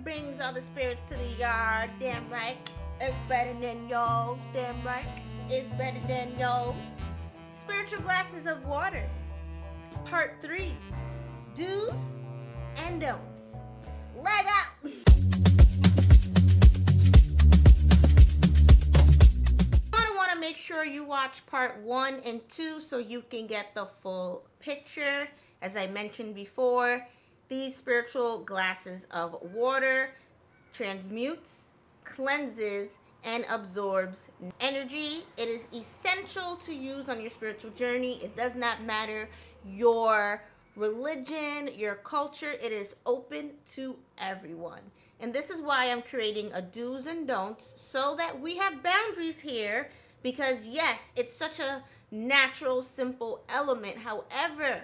brings all the spirits to the yard. Damn right, it's better than yours. Damn right, it's better than yours. Spiritual glasses of water. Part 3. Do's and don'ts. Leg up! Make sure you watch part 1 and 2 so you can get the full picture. As I mentioned before, these spiritual glasses of water transmutes, cleanses, and absorbs energy. It is essential to use on your spiritual journey. It does not matter your religion, your culture. It is open to everyone. And this is why I'm creating a do's and don'ts so that we have boundaries here. Because yes, it's such a natural, simple element. However,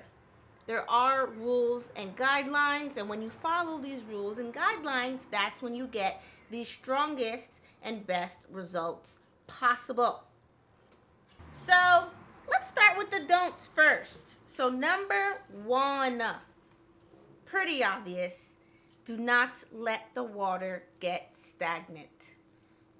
there are rules and guidelines. And when you follow these rules and guidelines, that's when you get the strongest and best results possible. So let's start with the don'ts first. So number 1, pretty obvious. Do not let the water get stagnant.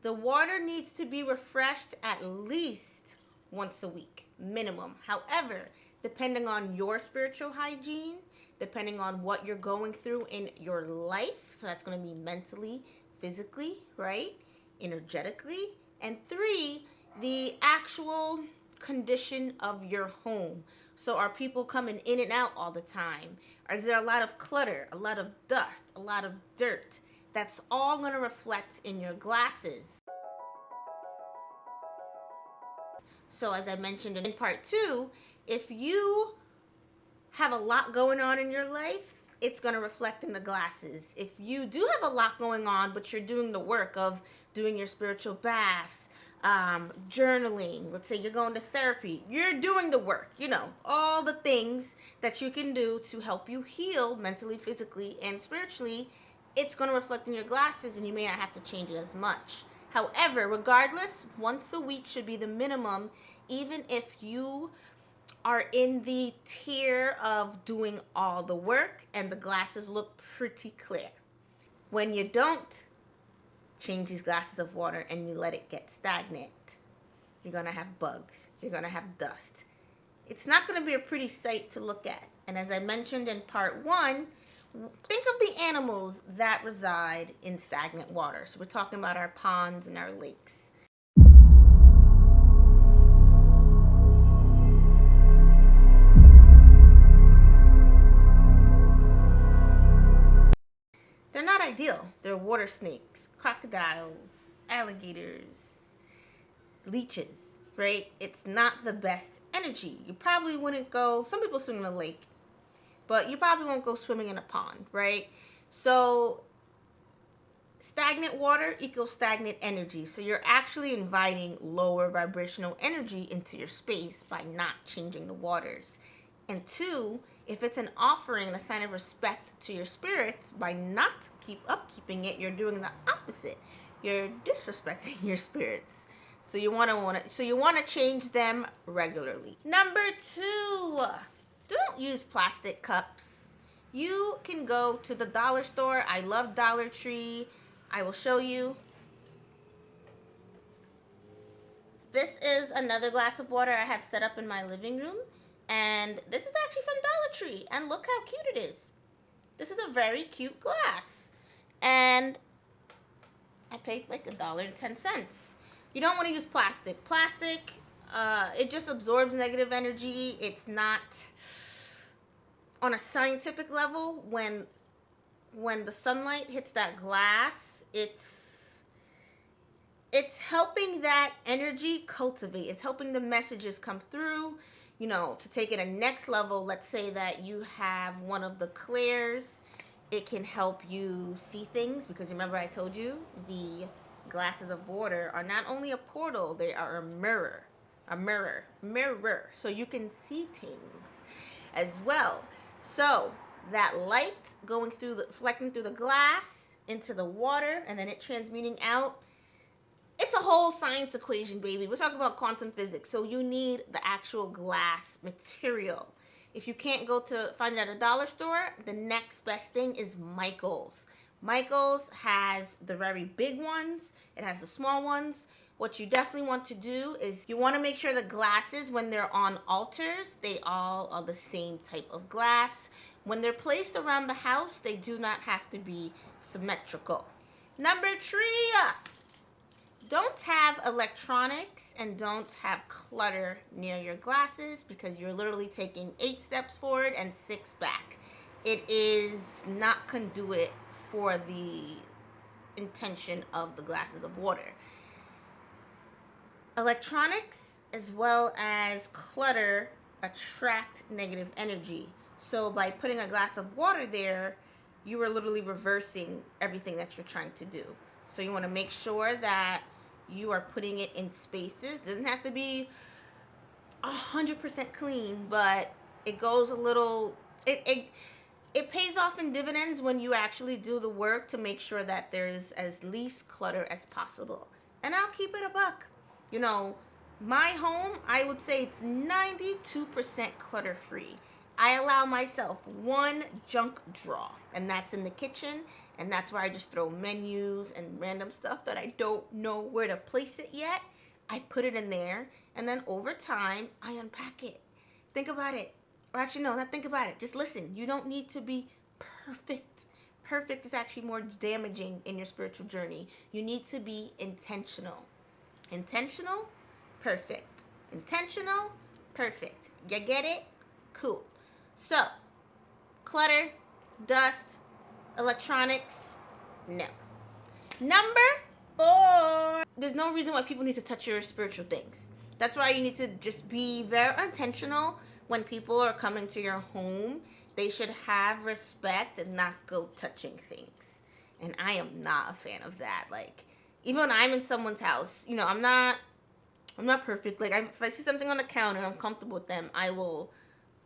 The water needs to be refreshed at least once a week, minimum. However, depending on your spiritual hygiene, depending on what you're going through in your life, so that's going to be mentally, physically, right? Energetically. And 3, the actual condition of your home. So are people coming in and out all the time? Is there a lot of clutter, a lot of dust, a lot of dirt? That's all going to reflect in your glasses. So as I mentioned in part 2, if you have a lot going on in your life, it's going to reflect in the glasses. If you do have a lot going on, but you're doing the work of doing your spiritual baths, journaling, let's say you're going to therapy, you're doing the work, all the things that you can do to help you heal mentally, physically, and spiritually, it's going to reflect in your glasses and you may not have to change it as much. However, regardless, once a week should be the minimum, even if you are in the tier of doing all the work and the glasses look pretty clear. When you don't change these glasses of water and you let it get stagnant, you're going to have bugs, you're going to have dust. It's not going to be a pretty sight to look at. And as I mentioned in part 1, think of the animals that reside in stagnant water. So we're talking about our ponds and our lakes. They're not ideal. They're water snakes, crocodiles, alligators, leeches, right? It's not the best energy. You probably wouldn't go, some people swim in a lake, but you probably won't go swimming in a pond, right? So stagnant water equals stagnant energy. So you're actually inviting lower vibrational energy into your space by not changing the waters. And 2, if it's an offering and a sign of respect to your spirits, by not upkeeping it, you're doing the opposite. You're disrespecting your spirits. So you want to change them regularly. Number 2. Don't use plastic cups. You can go to the dollar store. I love Dollar Tree. I will show you. This is another glass of water I have set up in my living room. And this is actually from Dollar Tree. And look how cute it is. This is a very cute glass. And I paid like $1.10. You don't want to use plastic. Plastic, it just absorbs negative energy. It's not... On a scientific level, when the sunlight hits that glass, it's helping that energy cultivate. It's helping the messages come through, to take it a next level. Let's say that you have one of the clairs. It can help you see things because remember I told you the glasses of water are not only a portal, they are a mirror. So you can see things as well. So that light reflecting through the glass into the water and then it transmuting out, it's a whole science equation, baby. We're talking about quantum physics. So you need the actual glass material. If you can't go to find it at a dollar store, the next best thing is Michael's. Michael's has the very big ones. It has the small ones. What you definitely want to do is you want to make sure the glasses, when they're on altars, they all are the same type of glass. When they're placed around the house, they do not have to be symmetrical. Number 3, don't have electronics and don't have clutter near your glasses, because you're literally taking 8 steps forward and 6 back. It is not conduit for the intention of the glasses of water. Electronics as well as clutter attract negative energy. So by putting a glass of water there, you are literally reversing everything that you're trying to do. So you want to make sure that you are putting it in spaces. It doesn't have to be 100% clean, but it goes a little, it pays off in dividends when you actually do the work to make sure that there's as least clutter as possible. And I'll keep it a buck. You know, my home, I would say it's 92% clutter free. I allow myself one junk drawer, and that's in the kitchen, and that's where I just throw menus and random stuff that I don't know where to place it yet. I put it in there, and then over time, I unpack it. Think about it. Or actually, no, not think about it. Just listen. You don't need to be perfect. Perfect is actually more damaging in your spiritual journey. You need to be intentional. Intentional, perfect. Intentional, perfect. You get it? Cool. So, clutter, dust, electronics, no. Number 4, there's no reason why people need to touch your spiritual things. That's why you need to just be very intentional when people are coming to your home. They should have respect and not go touching things. And I am not a fan of that. Like, even when I'm in someone's house, you know, I'm not perfect. Like, if I see something on the counter and I'm comfortable with them, I will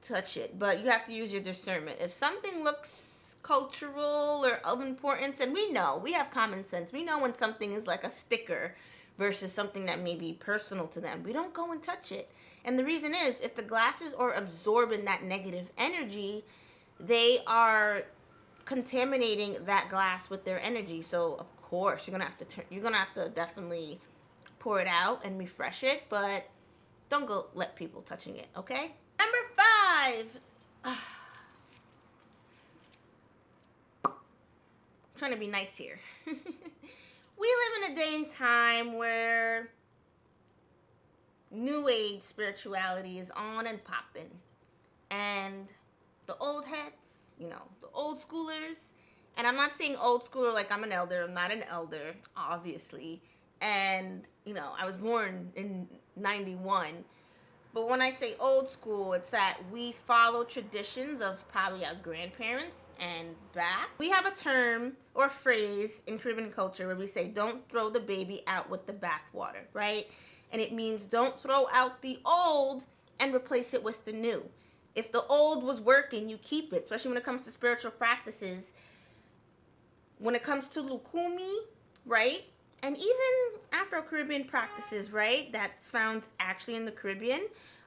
touch it. But you have to use your discernment. If something looks cultural or of importance, and we have common sense. We know when something is like a sticker versus something that may be personal to them. We don't go and touch it. And the reason is, if the glasses are absorbing that negative energy, they are contaminating that glass with their energy. So of course you're gonna have to definitely pour it out and refresh it, but don't go let people touching it, okay? Number 5. Trying to be nice here. We live in a day and time where New Age spirituality is on and popping. And the old heads, you know, the old schoolers, and I'm not saying old schooler like I'm an elder. I'm not an elder, obviously. And, you know, I was born in 91. But when I say old school, it's that we follow traditions of probably our grandparents and back. We have a term or phrase in Caribbean culture where we say, don't throw the baby out with the bathwater, right? And it means don't throw out the old and replace it with the new. If the old was working, you keep it, especially when it comes to spiritual practices. When it comes to Lukumi, right? And even Afro-Caribbean practices, right? That's found actually in the Caribbean.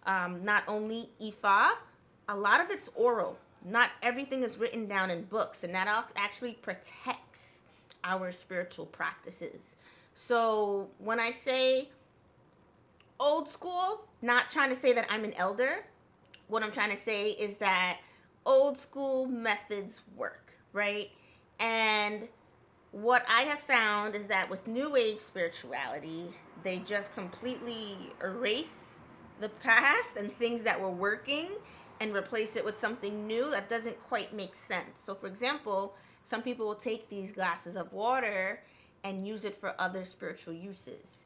Not only Ifa, a lot of it's oral. Not everything is written down in books. And that actually protects our spiritual practices. So when I say old school, not trying to say that I'm an elder. What I'm trying to say is that old school methods work, right? And what I have found is that with New Age spirituality, they just completely erase the past and things that were working and replace it with something new that doesn't quite make sense. So, for example, some people will take these glasses of water and use it for other spiritual uses.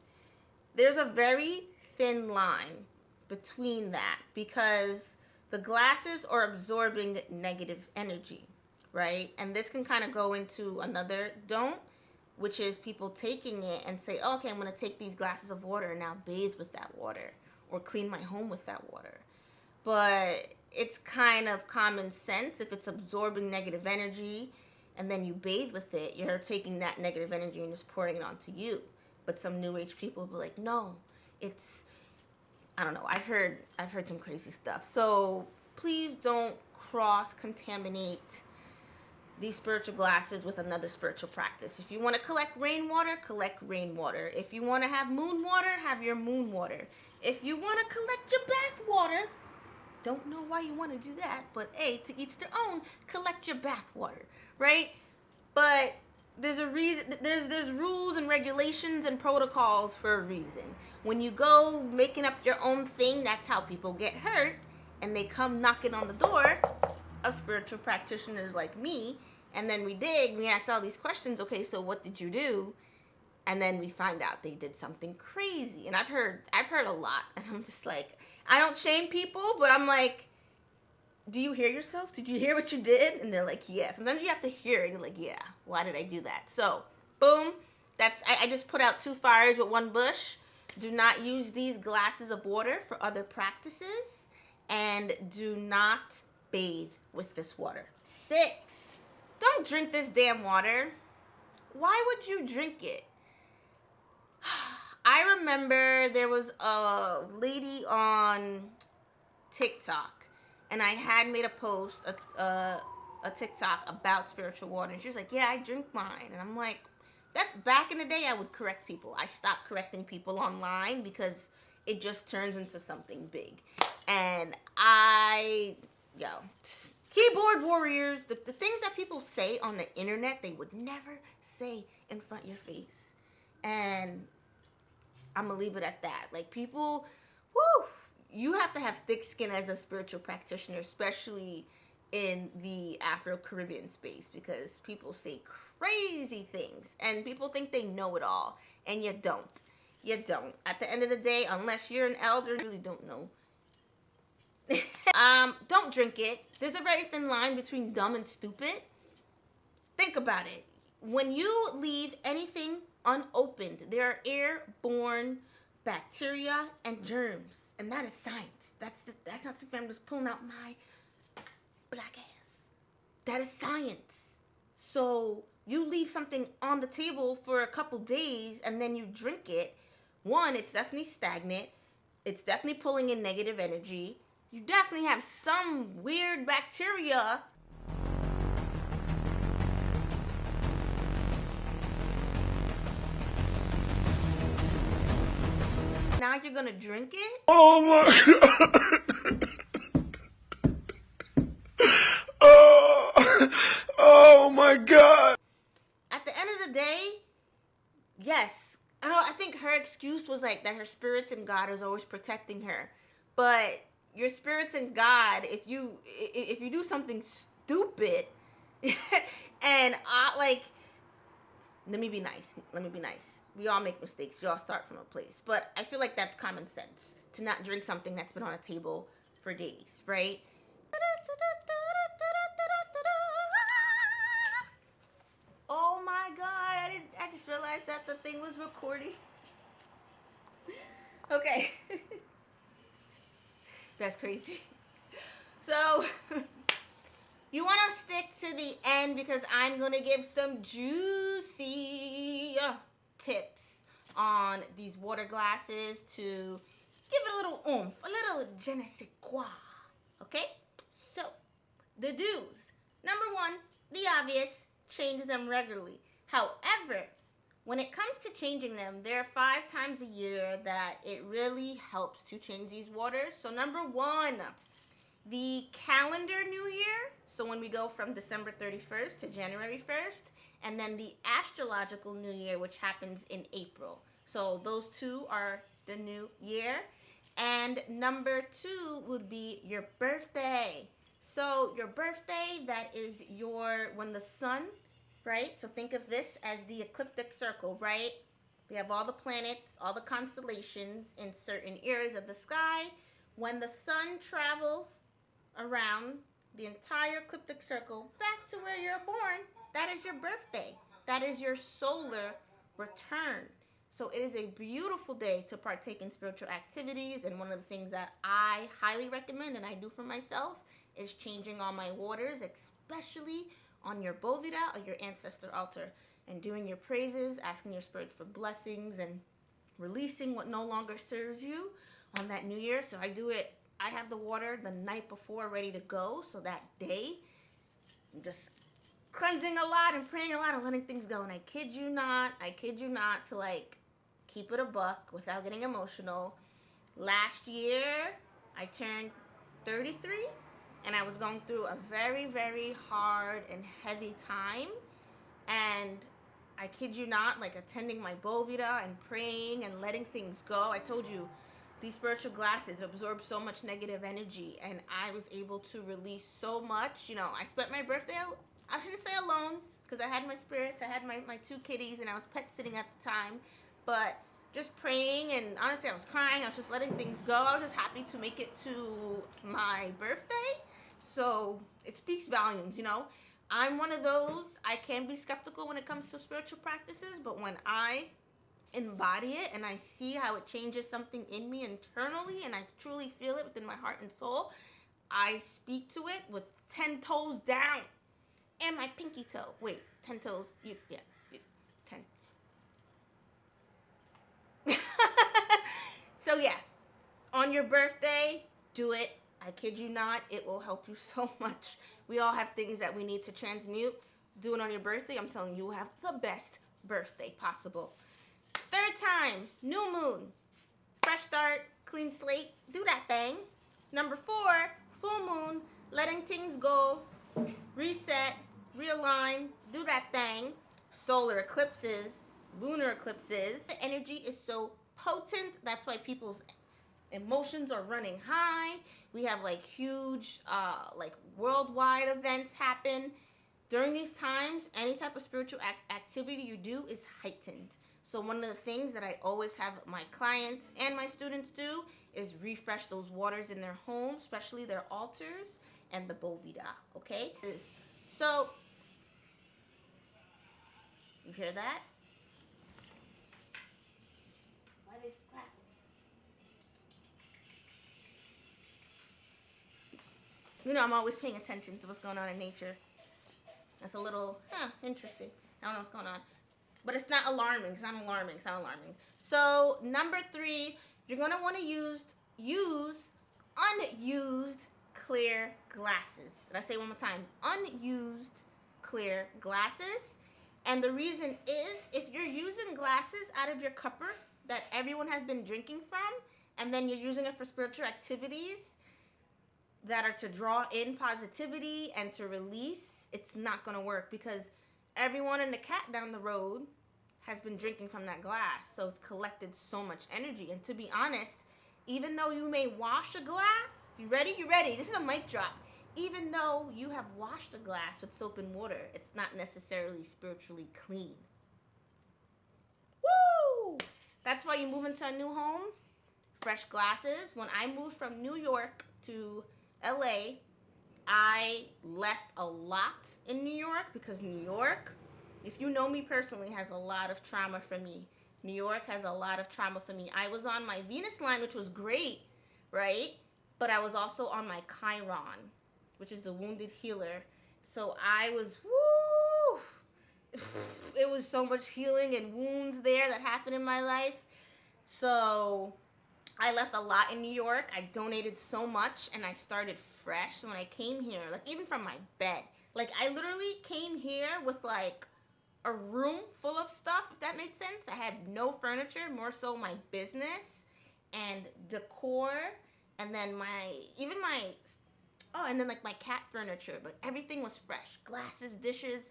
There's a very thin line between that because the glasses are absorbing negative energy, right? And this can kind of go into another don't, which is people taking it and say, oh, okay, I'm going to take these glasses of water and now bathe with that water or clean my home with that water. But it's kind of common sense. If it's absorbing negative energy and then you bathe with it, you're taking that negative energy and just pouring it onto you. But some New Age people will be like, no, it's, I don't know. I've heard some crazy stuff. So please don't cross-contaminate these spiritual glasses with another spiritual practice. If you want to collect rainwater, collect rainwater. If you want to have moon water, have your moon water. If you want to collect your bath water, don't know why you want to do that, but hey, to each their own, collect your bath water, right? But there's a reason, there's rules and regulations and protocols for a reason. When you go making up your own thing, that's how people get hurt, and they come knocking on the door of spiritual practitioners like me, and then we ask all these questions. Okay, so what did you do? And then we find out they did something crazy. And I've heard a lot, and I'm just like, I don't shame people, but I'm like, do you hear yourself? Did you hear what you did? And they're like, yes. Sometimes you have to hear it. You're like, yeah, why did I do that? So, boom, I just put out 2 fires with 1 bush. Do not use these glasses of water for other practices, and do not bathe with this water. 6, don't drink this damn water. Why would you drink it? I remember there was a lady on TikTok, and I had made a post, a TikTok about spiritual water, and she was like, yeah, I drink mine. And I'm like, that back in the day, I would correct people. I stopped correcting people online because it just turns into something big. And keyboard warriors, the things that people say on the internet, they would never say in front of your face. And I'm gonna leave it at that. Like, people, you have to have thick skin as a spiritual practitioner, especially in the Afro-Caribbean space, because people say crazy things and people think they know it all, and you don't. You don't. At the end of the day, unless you're an elder, you really don't know. Don't drink it. There's a very thin line between dumb and stupid. Think about it. When you leave anything unopened, there are airborne bacteria and germs, and that is science. That's not something I'm just pulling out my black ass. That is science. So you leave something on the table for a couple days and then you drink it. 1, it's definitely stagnant. It's definitely pulling in negative energy. You definitely have some weird bacteria. Now you're gonna drink it? Oh my God. Oh my God. At the end of the day, yes. I think her excuse was like that her spirits and God is always protecting her. But your spirits and God, if you do something stupid, and let me be nice. We all make mistakes. We all start from a place. But I feel like that's common sense to not drink something that's been on a table for days, right? Oh my God, I just realized that the thing was recording. Okay. That's crazy. So, you want to stick to the end because I'm going to give some juicy tips on these water glasses to give it a little oomph, a little je ne sais quoi. Okay? So, the do's. Number 1, the obvious, change them regularly. However, when it comes to changing them, there are 5 times a year that it really helps to change these waters. So number 1, the calendar new year. So when we go from December 31st to January 1st, and then the astrological new year, which happens in April. So those 2 are the new year. And number 2 would be your birthday. So your birthday, that is when the sun, right? So think of this as the ecliptic circle, right? We have all the planets, all the constellations in certain areas of the sky. When the sun travels around the entire ecliptic circle back to where you're born, that is your birthday. That is your solar return. So it is a beautiful day to partake in spiritual activities. And one of the things that I highly recommend and I do for myself is changing all my waters, especially on your Bovida or your ancestor altar, and doing your praises, asking your spirit for blessings, and releasing what no longer serves you on that new year. So I do it. I have the water the night before ready to go, so that day I'm just cleansing a lot and praying a lot and letting things go. And I kid you not, to like keep it a buck without getting emotional. Last year, I turned 33 and I was going through a very, very hard and heavy time. And I kid you not, like attending my Bovida and praying and letting things go. I told you, these spiritual glasses absorb so much negative energy, and I was able to release so much. You know, I spent my birthday, I shouldn't say alone, because I had my spirits, I had my two kitties, and I was pet sitting at the time. But just praying, and honestly, I was crying. I was just letting things go. I was just happy to make it to my birthday. So it speaks volumes, you know. I'm one of those, I can be skeptical when it comes to spiritual practices, but when I embody it and I see how it changes something in me internally and I truly feel it within my heart and soul, I speak to it with 10 toes down and my pinky toe. Wait, 10 toes, 10. So yeah, on your birthday, do it. I kid you not, it will help you so much. We all have things that we need to transmute. Do it on your birthday. I'm telling you, you'll have the best birthday possible. Third time, new moon. Fresh start, clean slate. Do that thing. Number 4, full moon. Letting things go. Reset, realign. Do that thing. Solar eclipses, lunar eclipses. The energy is so potent. That's why people's emotions are running high. We have like huge like worldwide events happen. During these times, any type of spiritual activity you do is heightened. So one of the things that I always have my clients and my students do is refresh those waters in their home, especially their altars and the Bovida, okay? So, you hear that? Why are they scrapping? You know, I'm always paying attention to what's going on in nature. That's a little, interesting. I don't know what's going on. But it's not alarming. It's not alarming. It's not alarming. So, number 3, you're going to want to use unused clear glasses. Did I say one more time? Unused clear glasses. And the reason is, if you're using glasses out of your cupper that everyone has been drinking from, and then you're using it for spiritual activities that are to draw in positivity and to release, it's not going to work, because everyone and the cat down the road has been drinking from that glass. So it's collected so much energy. And to be honest, even though you may wash a glass, you ready? You ready? This is a mic drop. Even though you have washed a glass with soap and water, it's not necessarily spiritually clean. Woo! That's why you move into a new home. Fresh glasses. When I moved from New York to LA, I left a lot in New York, because New York, if you know me personally, has a lot of trauma for me. New York has a lot of trauma for me. I was on my Venus line, which was great, right? But I was also on my Chiron, which is the wounded healer. So I was, it was so much healing and wounds there that happened in my life. So I left a lot in New York. I donated so much, and I started fresh. So when I came here, like even from my bed, like I literally came here with like a room full of stuff, if that makes sense. I had no furniture, more so my business and decor, and then and then like my cat furniture, but everything was fresh. Glasses, dishes.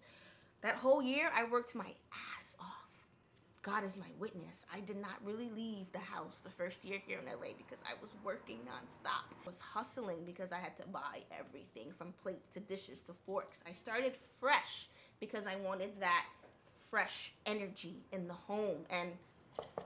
That whole year, I worked my ass off. God is my witness. I did not really leave the house the first year here in LA because I was working nonstop. I was hustling because I had to buy everything from plates to dishes to forks. I started fresh because I wanted that fresh energy in the home. And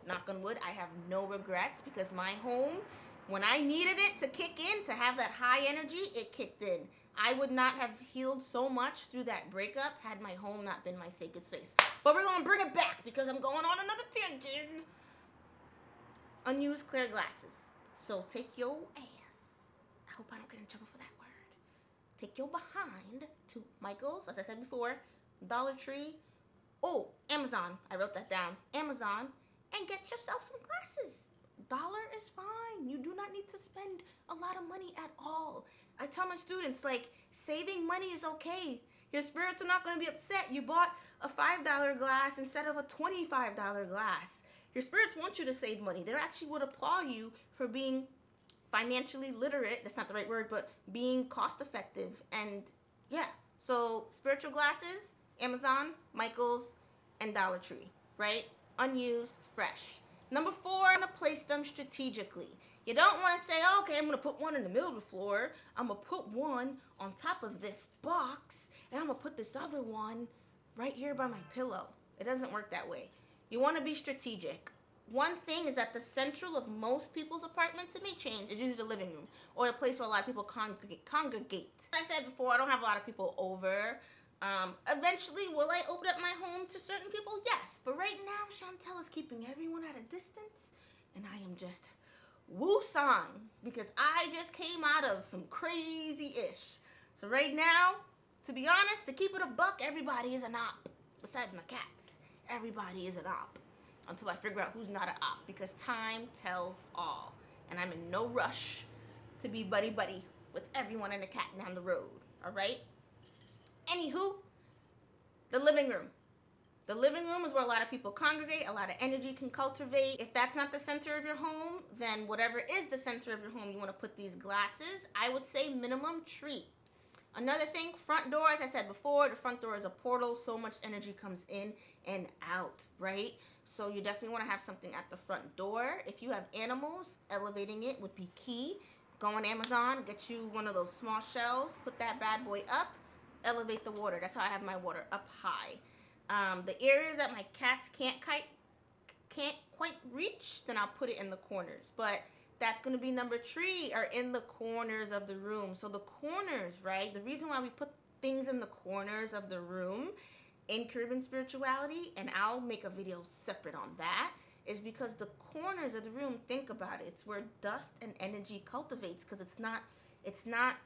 knock on wood, I have no regrets, because my home, when I needed it to kick in, to have that high energy, it kicked in. I would not have healed so much through that breakup had my home not been my sacred space. But we're going to bring it back, because I'm going on another tangent. Unused clear glasses. So take your ass. I hope I don't get in trouble for that word. Take your behind to Michael's, as I said before, Dollar Tree. Oh, Amazon. I wrote that down. Amazon. And get yourself some glasses. $1 is fine. You do not need to spend a lot of money at all. I tell my students, like, saving money is okay. Your spirits are not going to be upset. You bought a $5 glass instead of a $25 glass. Your spirits want you to save money. They actually would applaud you for being financially literate. That's not the right word, but being cost effective. And yeah, so spiritual glasses, Amazon, Michael's, and Dollar Tree, right? Unused, fresh. Number 4, I'm going to place them strategically. You don't want to say, oh, okay, I'm going to put one in the middle of the floor. I'm going to put one on top of this box, and I'm going to put this other one right here by my pillow. It doesn't work that way. You want to be strategic. One thing is that the central of most people's apartments, it may change, is usually the living room or a place where a lot of people congregate. As I said before, I don't have a lot of people over. Eventually, will I open up my home to certain people? Yes. But right now, Shontel is keeping everyone at a distance, and I am just woo-song because I just came out of some crazy-ish. So right now, to be honest, to keep it a buck, everybody is an op. Besides my cats, everybody is an op. Until I figure out who's not an op, because time tells all. And I'm in no rush to be buddy-buddy with everyone and a cat down the road. All right? Anywho, the living room. The living room is where a lot of people congregate, a lot of energy can cultivate. If that's not the center of your home, then whatever is the center of your home, you want to put these glasses. I would say minimum tree. Another thing, front door, as I said before, the front door is a portal. So much energy comes in and out, right? So you definitely want to have something at the front door. If you have animals, elevating it would be key. Go on Amazon, get you one of those small shelves, put that bad boy up, elevate the water. That's how I have my water up high. The areas that my cats can't quite reach, then I'll put it in the corners. But that's going to be number 3, are in the corners of the room. So the corners, right? The reason why we put things in the corners of the room in Caribbean spirituality, and I'll make a video separate on that, is because the corners of the room, think about it, it's where dust and energy cultivates, because it's not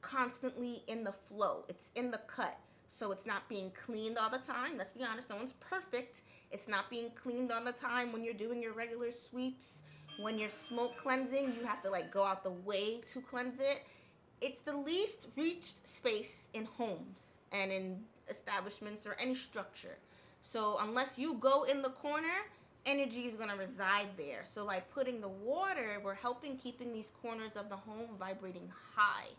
constantly in the flow. It's in the cut. So it's not being cleaned all the time. Let's be honest, no one's perfect. It's not being cleaned all the time when you're doing your regular sweeps. When you're smoke cleansing, you have to like go out the way to cleanse it. It's the least reached space in homes and in establishments or any structure. So unless you go in the corner, energy is going to reside there. So by putting the water, we're helping keeping these corners of the home vibrating high.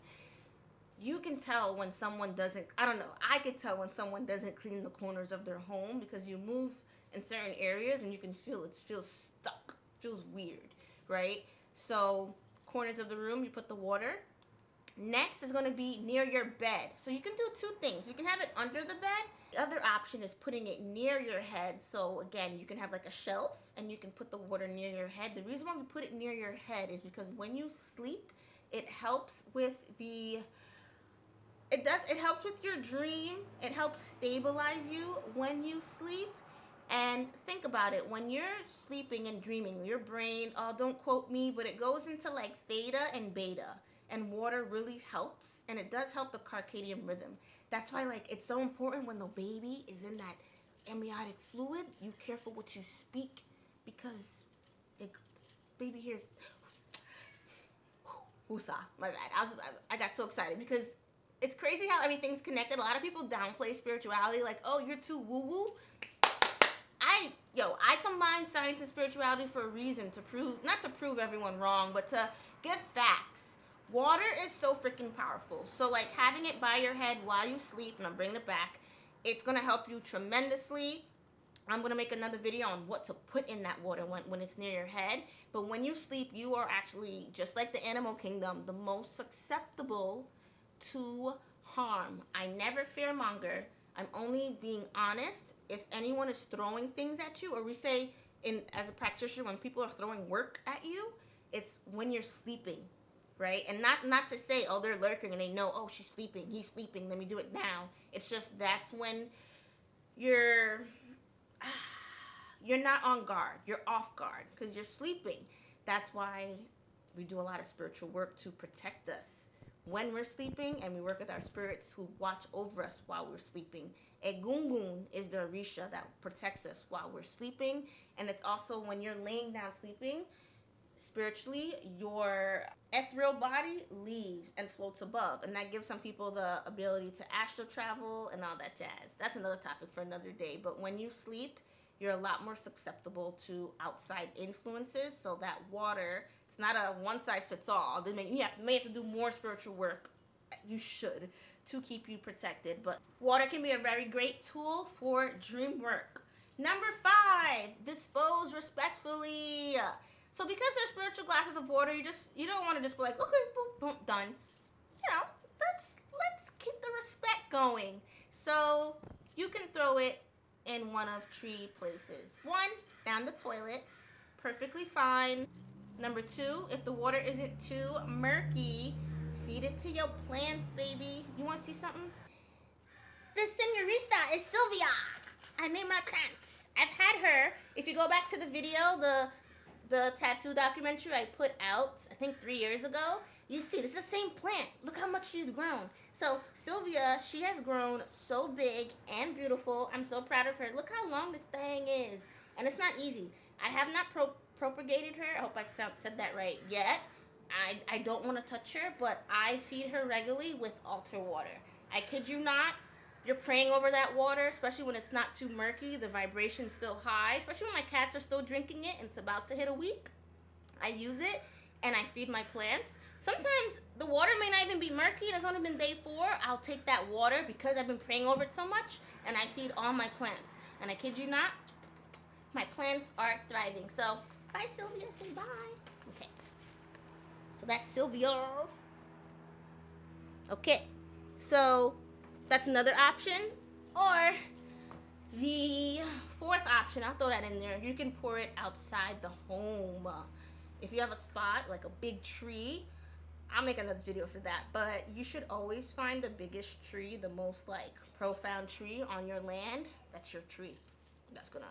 You can tell when someone doesn't, I could tell when someone doesn't clean the corners of their home, because you move in certain areas and you can feel it feels stuck, feels weird, right? So corners of the room, you put the water. Next is going to be near your bed. So you can do 2 things. You can have it under the bed. The other option is putting it near your head. So again, you can have like a shelf and you can put the water near your head. The reason why we put it near your head is because when you sleep, it helps with it helps with your dream. It helps stabilize you when you sleep. And think about it, when you're sleeping and dreaming, your brain, don't quote me, but it goes into like theta and beta. And water really helps, and it does help the circadian rhythm. That's why like it's so important when the baby is in that amniotic fluid, you careful what you speak, because baby hears woosah. My bad. I got so excited because it's crazy how everything's connected. A lot of people downplay spirituality, like, oh, you're too woo-woo. I combine science and spirituality for a reason, not to prove everyone wrong, but to give facts. Water is so freaking powerful. So like having it by your head while you sleep, and I'm bringing it back, it's going to help you tremendously. I'm going to make another video on what to put in that water when it's near your head. But when you sleep, you are actually, just like the animal kingdom, the most susceptible to harm. I never fearmonger. I'm only being honest. If anyone is throwing things at you, or we say as a practitioner, when people are throwing work at you, it's when you're sleeping, right? And not to say, oh, they're lurking and they know, oh, she's sleeping, he's sleeping, let me do it now. It's just that's when you're not on guard. You're off guard because you're sleeping. That's why we do a lot of spiritual work to protect us when we're sleeping, and we work with our spirits who watch over us while we're sleeping. Egungun is the Orisha that protects us while we're sleeping, and it's also when you're laying down sleeping, spiritually, your ethereal body leaves and floats above, and that gives some people the ability to astral travel and all that jazz. That's another topic for another day. But when you sleep, you're a lot more susceptible to outside influences. So that water, it's not a one size fits all. You may have to do more spiritual work. You should, to keep you protected. But water can be a very great tool for dream work. Number 5, dispose respectfully. So because there's spiritual glasses of water, you don't want to just be like, okay, boom, boom, done. You know, let's keep the respect going. So you can throw it in one of 3 places. 1, down the toilet, perfectly fine. Number 2, if the water isn't too murky, feed it to your plants, baby. You want to see something? This senorita is Sylvia. I named my plants. I've had her. If you go back to the video, the tattoo documentary I put out, I think 3 years ago, you see, this is the same plant. Look how much she's grown. So Sylvia, she has grown so big and beautiful. I'm so proud of her. Look how long this thing is. And it's not easy. I have not propagated her. I hope I said that right yet. I don't want to touch her, but I feed her regularly with altar water. I kid you not. You're praying over that water, especially when it's not too murky. The vibration's still high, especially when my cats are still drinking it and it's about to hit a week. I use it and I feed my plants. Sometimes the water may not even be murky and it's only been day 4. I'll take that water because I've been praying over it so much and I feed all my plants. And I kid you not, my plants are thriving. So, bye Sylvia, say bye. Okay. So that's Sylvia. Okay. So that's another option. Or the 4th option, I'll throw that in there. You can pour it outside the home. If you have a spot, like a big tree, I'll make another video for that. But you should always find the biggest tree, the most like profound tree on your land. That's your tree. That's gonna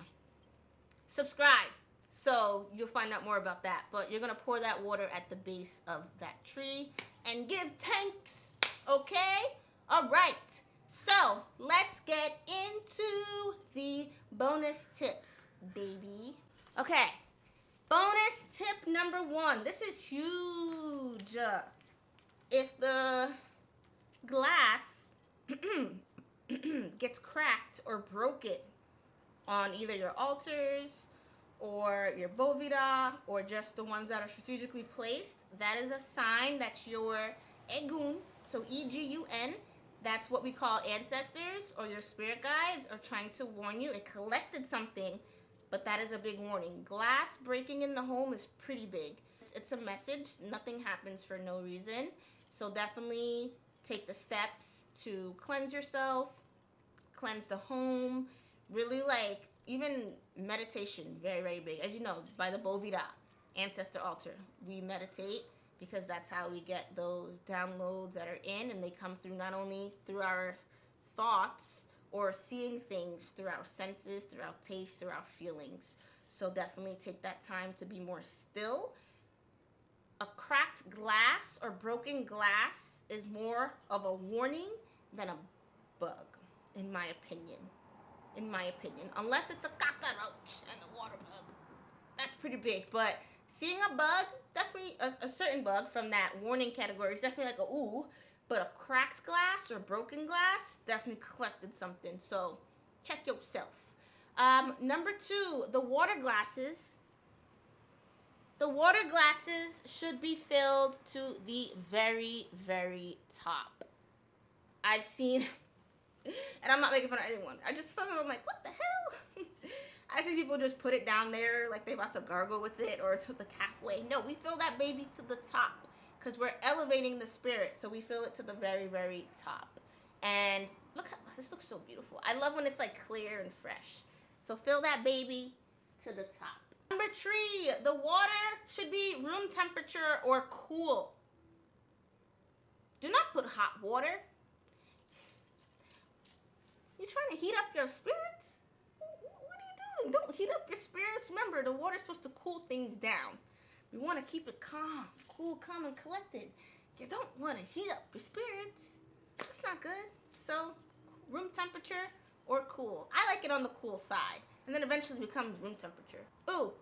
subscribe. So you'll find out more about that. But you're gonna pour that water at the base of that tree and give thanks. Okay? All right. So let's get into the bonus tips, baby. Okay. Bonus tip number 1. This is huge. If the glass gets cracked or broken on either your altars or your bovida or just the ones that are strategically placed, that is a sign that your egun, so E-G-U-N, that's what we call ancestors or your spirit guides are trying to warn you. It collected something, but that is a big warning. Glass breaking in the home is pretty big. It's a message. Nothing happens for no reason. So definitely take the steps to cleanse yourself, cleanse the home. Really, like, even meditation, very, very big. As you know, by the Bovida ancestor altar, we meditate because that's how we get those downloads that are in, and they come through not only through our thoughts or seeing things through our senses, through our taste, through our feelings. So definitely take that time to be more still. A cracked glass or broken glass is more of a warning than a bug, in my opinion. In my opinion. Unless it's a cockroach and a water bug. That's pretty big. But seeing a bug, definitely a certain bug from that warning category is definitely like a ooh. But a cracked glass or broken glass definitely collected something. So check yourself. Number 2, the water glasses. The water glasses should be filled to the very, very top. I've seen, and I'm not making fun of anyone. I'm like, what the hell? I see people just put it down there like they're about to gargle with it or to the halfway. No, we fill that baby to the top because we're elevating the spirit. So we fill it to the very, very top. And look how, this looks so beautiful. I love when it's like clear and fresh. So fill that baby to the top. Number 3, the water should be room temperature or cool. Do not put hot water. You trying to heat up your spirits? What are you doing? Don't heat up your spirits. Remember, the water's supposed to cool things down. We want to keep it calm, cool, calm, and collected. You don't want to heat up your spirits. That's not good. So, room temperature or cool. I like it on the cool side. And then eventually becomes room temperature. Ooh,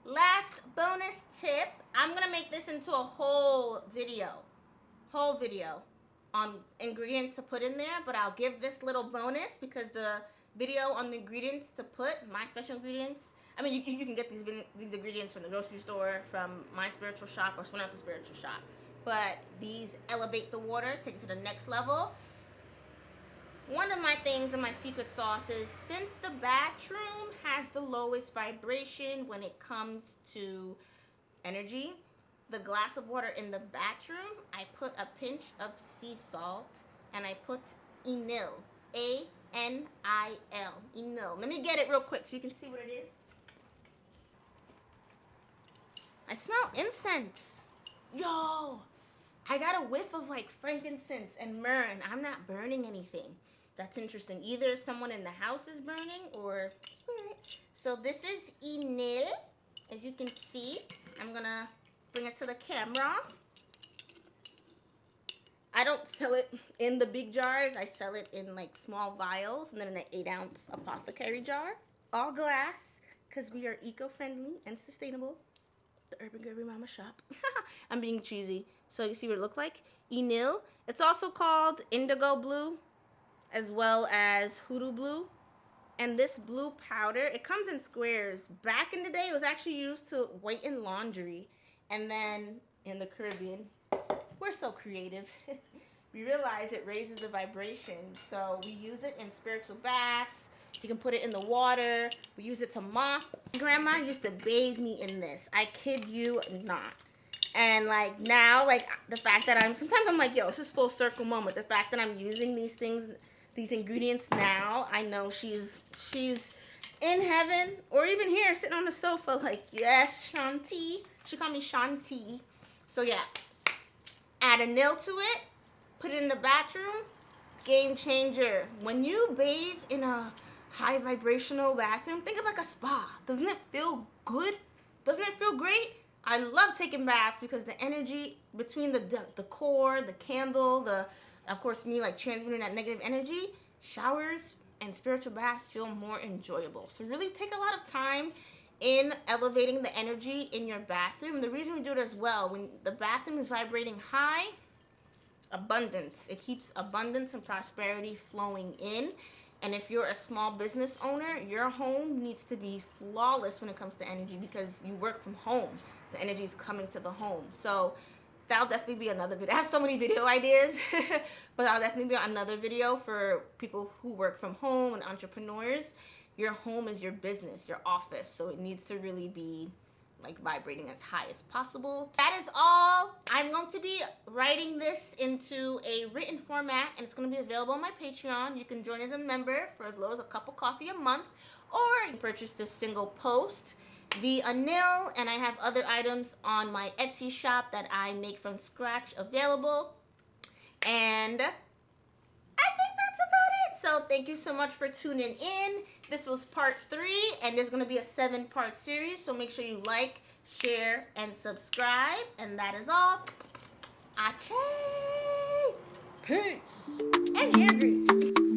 Last bonus tip. I'm gonna make this into a whole video on ingredients to put in there, but I'll give this little bonus because the video on the ingredients to put, my special ingredients, I mean, you can get these ingredients from the grocery store, from my spiritual shop, or someone else's spiritual shop, but these elevate the water, take it to the next level. One of my things in my secret sauce is, since the bathroom has the lowest vibration when it comes to energy, the glass of water in the bathroom, I put a pinch of sea salt and I put enil, A-N-I-L, enil. Let me get it real quick so you can see what it is. I smell incense. Yo, I got a whiff of like frankincense and myrrh, and I'm not burning anything. That's interesting. Either someone in the house is burning or spirit. So this is enil. As you can see, I'm gonna bring it to the camera. I don't sell it in the big jars. I sell it in like small vials and then in an 8-ounce apothecary jar. All glass, because we are eco-friendly and sustainable. The Urban Girly Mama shop. I'm being cheesy. So you see what it looks like? Enil. It's also called indigo blue, as well as hoodoo blue. And this blue powder, it comes in squares. Back in the day, it was actually used to whiten laundry. And then in the Caribbean, we're so creative. We realize it raises the vibration. So we use it in spiritual baths. You can put it in the water. We use it to mop. Grandma used to bathe me in this. I kid you not. And like now, like the fact that sometimes I'm like, yo, it's just full circle moment. The fact that I'm using these things, these ingredients now, I know she's in heaven, or even here sitting on the sofa like, yes, Shanti. She called me Shanti. So yeah, add a nail to it, put it in the bathroom, game changer. When you bathe in a high vibrational bathroom, think of like a spa. Doesn't it feel good? Doesn't it feel great? I love taking baths because the energy between the core, the candle, of course me like transmuting that negative energy, showers and spiritual baths feel more enjoyable. So really take a lot of time in elevating the energy in your bathroom. The reason we do it as well, when the bathroom is vibrating high, abundance. It keeps abundance and prosperity flowing in. And if you're a small business owner, your home needs to be flawless when it comes to energy because you work from home. The energy is coming to the home. So that'll definitely be another video. I have so many video ideas, but that'll definitely be another video for people who work from home and entrepreneurs. Your home is your business, your office. So it needs to really be like vibrating as high as possible. That is all. I'm going to be writing this into a written format, and it's going to be available on my Patreon. You can join as a member for as low as a cup of coffee a month, or you can purchase this single post, the anil, and I have other items on my Etsy shop that I make from scratch available. And I think that's about it. So thank you so much for tuning in. This was part 3, and there's going to be a 7-part series. So make sure you like, share, and subscribe. And that is all. Ache! Peace! And hair grease.